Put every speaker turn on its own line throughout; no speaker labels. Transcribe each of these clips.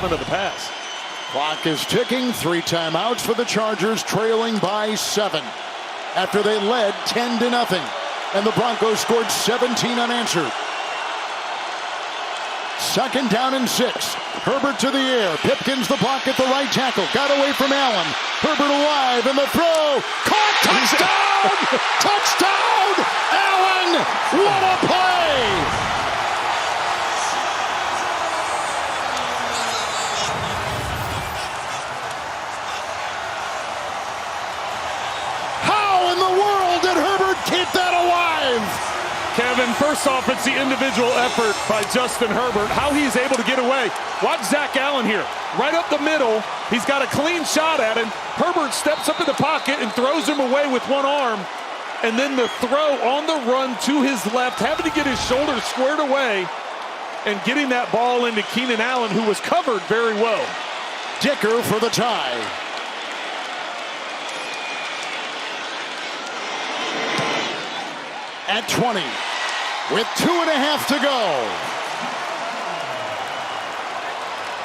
placement of the pass.
Clock is ticking. 3 timeouts for the Chargers, trailing by 7 after they led 10-0, and the Broncos scored 17 unanswered. 2nd down and 6. Herbert to the air. Pipkins the block at the right tackle. Got away from Allen. Herbert alive, and the throw. Caught! Touchdown! Touchdown! Allen! What a play! How in the world did Herbert keep that alive?
Kevin, first off, it's the individual effort by Justin Herbert. How he's able to get away. Watch Zach Allen here. Right up the middle. He's got a clean shot at him. Herbert steps up in the pocket and throws him away with one arm. And then the throw on the run to his left, having to get his shoulders squared away and getting that ball into Keenan Allen, who was covered very well.
Dicker for the tie. At 20, with 2.5 to go.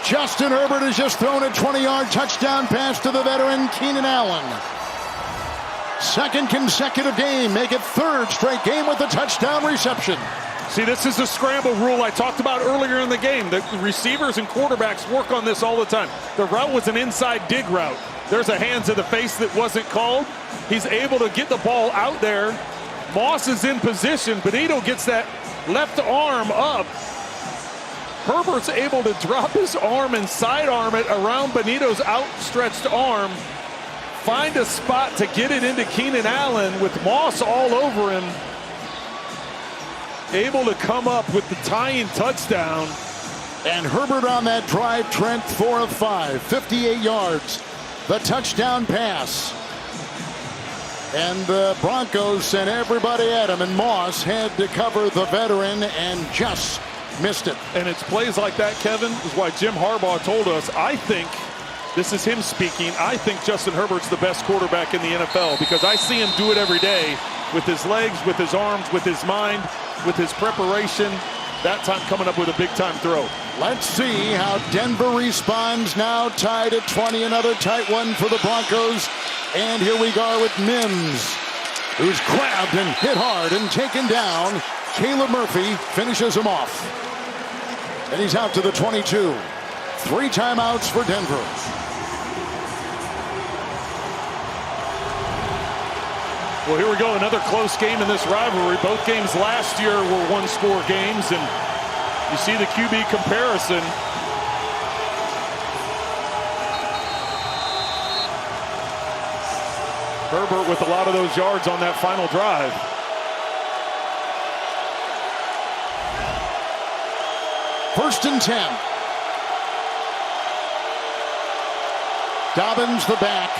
Justin Herbert has just thrown a 20-yard touchdown pass to the veteran Keenan Allen. 2nd consecutive game, make it 3rd straight game with a touchdown reception.
See, this is the scramble rule I talked about earlier in the game. The receivers and quarterbacks work on this all the time. The route was an inside dig route. There's a hand to the face that wasn't called. He's able to get the ball out there. Moss is in position. Benito gets that left arm up. Herbert's able to drop his arm and sidearm it around Benito's outstretched arm. Find a spot to get it into Keenan Allen with Moss all over him. Able to come up with the tying touchdown.
And Herbert on that drive, Trent, 4 of 5, 58 yards. The touchdown pass. And the Broncos sent everybody at him, and Moss had to cover the veteran and just missed it.
And it's plays like that, Kevin, is why Jim Harbaugh told us, I think, this is him speaking, I think Justin Herbert's the best quarterback in the NFL, because I see him do it every day with his legs, with his arms, with his mind, with his preparation. That time coming up with a big-time throw.
Let's see how Denver responds now, tied at 20. Another tight one for the Broncos. And here we go with Mims, who's grabbed and hit hard and taken down. Caleb Murphy finishes him off. And he's out to the 22. 3 timeouts for Denver.
Well, here we go, another close game in this rivalry. Both games last year were one-score games, and you see the QB comparison. Herbert with a lot of those yards on that final drive.
First and 10. Dobbins the back.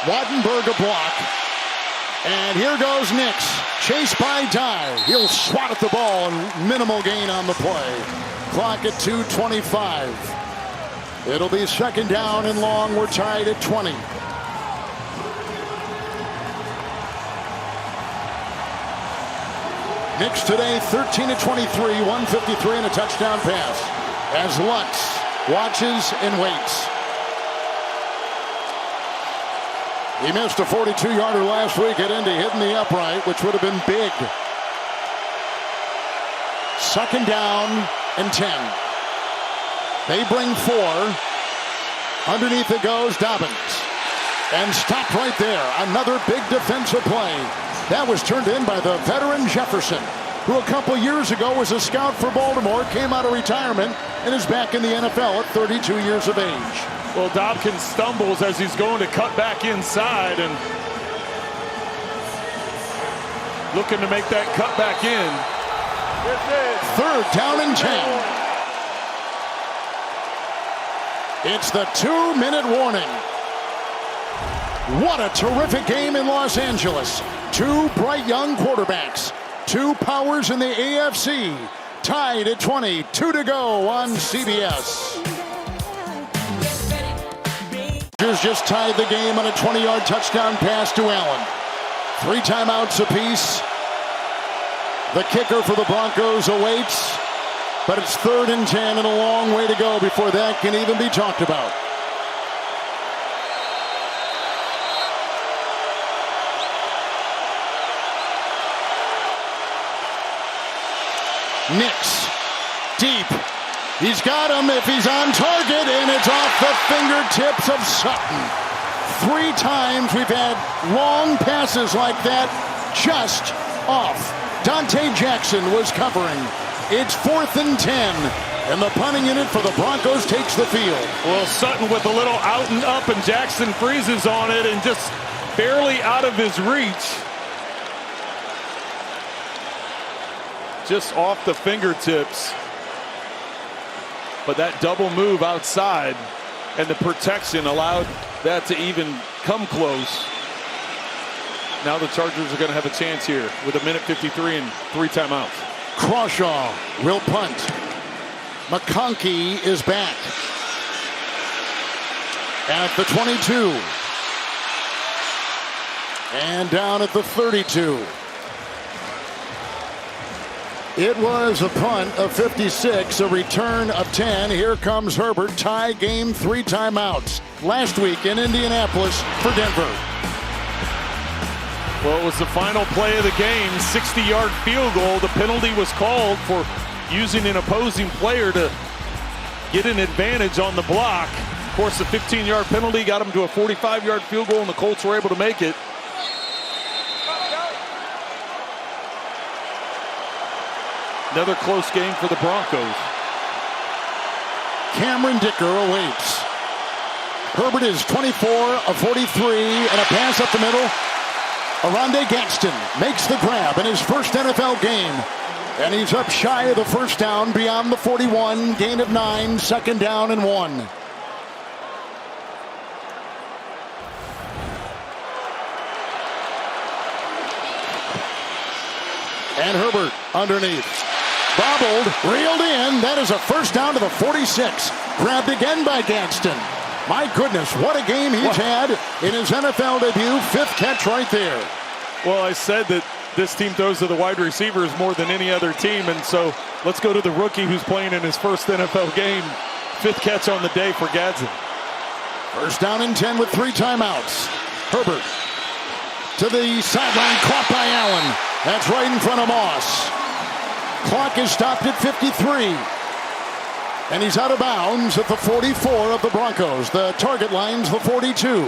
Wattenberg a block. And here goes Nix. Chased by Dye. He'll swat at the ball and minimal gain on the play. Clock at 2:25. It'll be 2nd down and long. We're tied at 20. Nix today 13 of 23, 153 and a touchdown pass. As Lutz watches and waits. He missed a 42-yarder last week at Indy, hitting the upright, which would have been big. 2nd down and 10. They bring 4. Underneath it goes Dobbins. And stopped right there. Another big defensive play. That was turned in by the veteran Jefferson, who a couple years ago was a scout for Baltimore, came out of retirement, and is back in the NFL at 32 years of age.
Well, Dobkins stumbles as he's going to cut back inside and looking to make that cut back in.
3rd down and 10. It's the 2-minute warning. What a terrific game in Los Angeles. 2 bright young quarterbacks. 2 powers in the AFC. Tied at 20. 2 to go on CBS. Just tied the game on a 20-yard touchdown pass to Allen. 3 timeouts apiece. The kicker for the Broncos awaits. But it's 3rd and 10 and a long way to go before that can even be talked about. Nix, deep. He's got him if he's on target, and it's off the fingertips of Sutton. 3 times we've had long passes like that just off. Dante Jackson was covering. It's 4th and 10, and the punting unit for the Broncos takes the field.
Well, Sutton with a little out and up, and Jackson freezes on it and just barely out of his reach. Just off the fingertips. But that double move outside and the protection allowed that to even come close. Now the Chargers are going to have a chance here with 1:53 and 3 timeouts.
Crawshaw will punt. McConkey is back at the 22. And down at the 32. It was a punt of 56, a return of 10. Here comes Herbert. Tie game, 3 timeouts. Last week in Indianapolis for Denver.
Well, it was the final play of the game, 60-yard field goal. The penalty was called for using an opposing player to get an advantage on the block. Of course, the 15-yard penalty got him to a 45-yard field goal, and the Colts were able to make it. Another close game for the Broncos.
Cameron Dicker awaits. Herbert is 24 of 43 and a pass up the middle. Aronde Gadsden makes the grab in his first NFL game. And he's up shy of the first down beyond the 41. Gain of 9, 2nd down and 1. And Herbert underneath. Bobbled, reeled in. That is a first down to the 46. Grabbed again by Gadsden. My goodness, what a game he's had in his NFL debut. 5th catch right there.
Well, I said that this team throws to the wide receivers more than any other team, and so let's go to the rookie who's playing in his first NFL game. 5th catch on the day for Gadsden.
First down and 10 with 3 timeouts. Herbert to the sideline, caught by Allen. That's right in front of Moss. Clock is stopped at 53. And he's out of bounds at the 44 of the Broncos. The target line's the 42.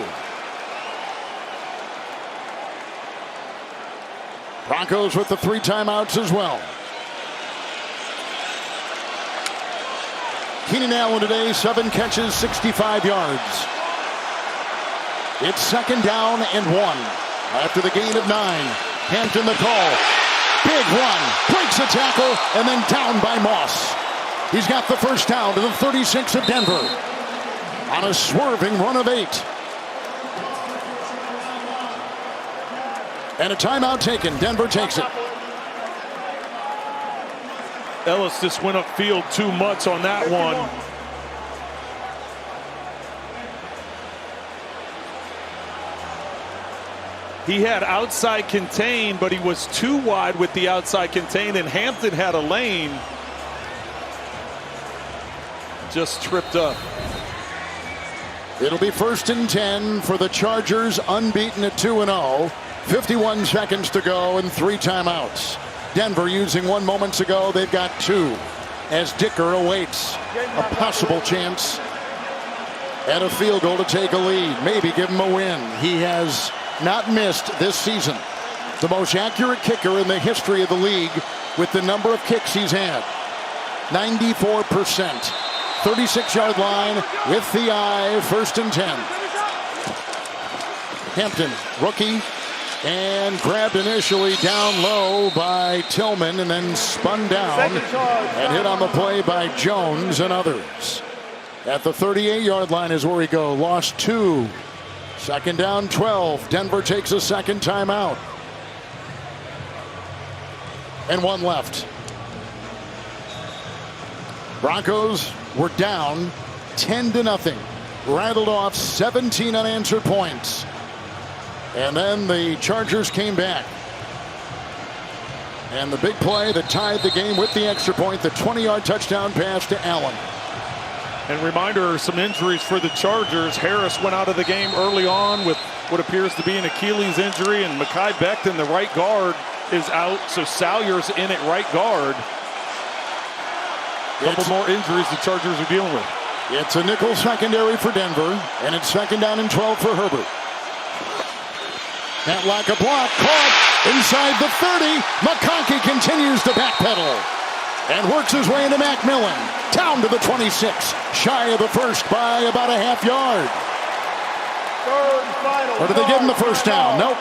Broncos with the 3 timeouts as well. Keenan Allen today, 7 catches, 65 yards. It's 2nd down and 1. After the gain of 9. Hampton the call. Big run. Breaks a tackle and then down by Moss. He's got the first down to the 36 of Denver. On a swerving run of 8. And a timeout taken. Denver takes it.
Ellis just went upfield too much on that one. He had outside contain, but he was too wide with the outside contain, and Hampton had a lane. Just tripped up.
It'll be 1st and 10 for the Chargers, unbeaten at 2-0. 51 seconds to go and 3 timeouts. Denver using 1 moments ago. They've got 2 as Dicker awaits a possible chance at a field goal to take a lead. Maybe give him a win. He has not missed this season. The most accurate kicker in the history of the league with the number of kicks he's had. 94%. 36-yard line with the eye. 1st and 10. Hampton, rookie, and grabbed initially down low by Tillman and then spun down and hit on the play by Jones and others. At the 38-yard line is where we go. Lost 2. 2nd down, 12. Denver takes a 2nd timeout. And 1 left. Broncos were down 10-0. Rattled off 17 unanswered points. And then the Chargers came back. And the big play that tied the game with the extra point, the 20-yard touchdown pass to Allen.
And reminder, some injuries for the Chargers. Harris went out of the game early on with what appears to be an Achilles injury, and Mekhi Becton, the right guard, is out. So Salyer's in at right guard. A couple more injuries the Chargers are dealing with.
It's a nickel secondary for Denver, and it's 2nd down and 12 for Herbert. That like a block, caught inside the 30. McConkey continues to backpedal and works his way into McMillan. Down to the 26, shy of the first by about a half yard. Or did they give him the first down? Nope.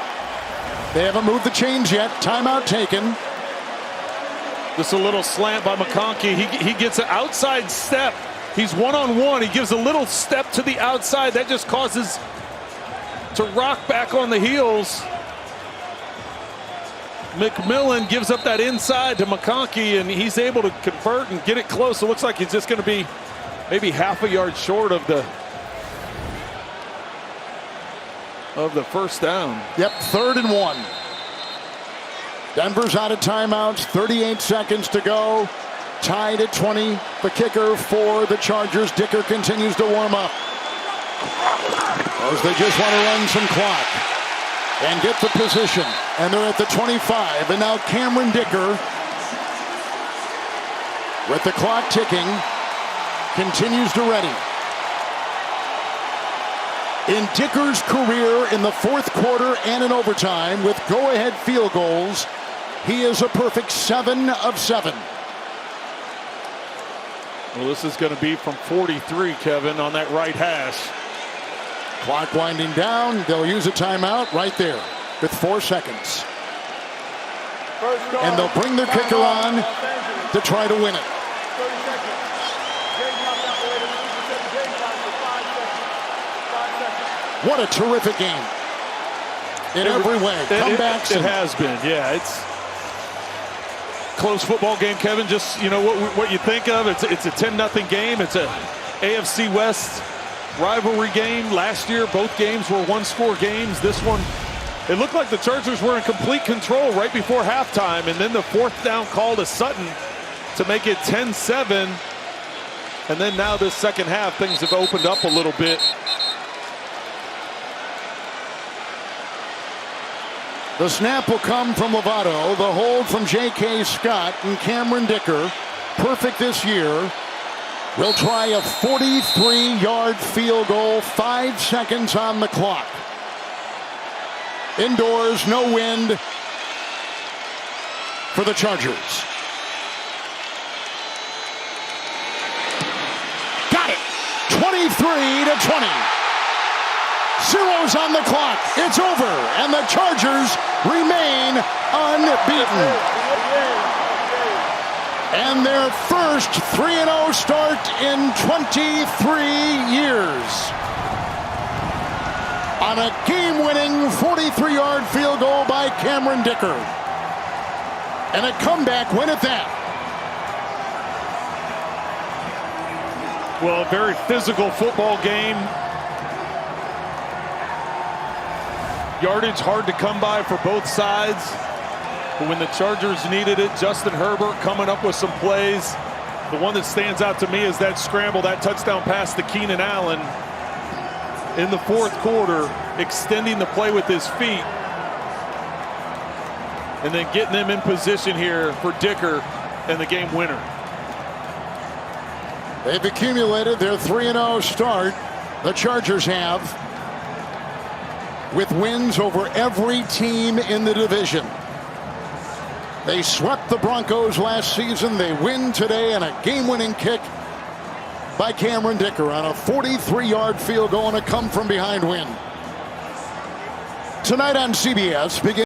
They haven't moved the chains yet. Timeout taken.
Just a little slant by McConkey. He gets an outside step. He's one-on-one. He gives a little step to the outside. That just causes to rock back on the heels. McMillan gives up that inside to McConkey, and he's able to convert and get it close. It looks like he's just going to be maybe half a yard short of the first down.
Yep, 3rd and 1. Denver's out of timeouts, 38 seconds to go. Tied at 20. The kicker for the Chargers, Dicker, continues to warm up. As they just want to run some clock and get the position. And they're at the 25. And now Cameron Dicker, with the clock ticking, continues to ready. In Dicker's career in the 4th quarter and in overtime with go-ahead field goals, he is a perfect 7 of 7.
Well, this is going to be from 43, Kevin, on that right hash.
Clock winding down. They'll use a timeout right there with 4 seconds. And they'll bring their kicker on to try to win it. What a terrific game. In every way. Comebacks.
It has been, yeah. It's close football game, Kevin. Just, you know, what you think of. It's a 10-0 game. It's a AFC West rivalry game. Last year, both games were one-score games. This one, it looked like the Chargers were in complete control right before halftime, and then the 4th down call to Sutton to make it 10-7. And then now this second half, things have opened up a little bit.
The snap will come from Lovato. The hold from J.K. Scott and Cameron Dicker. Perfect this year. We'll try a 43-yard field goal. 5 seconds on the clock. Indoors, no wind for the Chargers. Got it. 23-20. Zeros on the clock. It's over. And the Chargers remain unbeaten. And their first 3-0 start in 23 years. On a game-winning 43-yard field goal by Cameron Dicker. And a comeback win at that.
Well, a very physical football game. Yardage hard to come by for both sides. But when the Chargers needed it, Justin Herbert coming up with some plays. The one that stands out to me is that scramble, that touchdown pass to Keenan Allen in the 4th quarter, extending the play with his feet. And then getting them in position here for Dicker and the game winner.
They've accumulated their 3-0 start. The Chargers have, with wins over every team in the division. They swept the Broncos last season. They win today, and a game-winning kick by Cameron Dicker on a 43-yard field goal and a come-from-behind win. Tonight on CBS, begin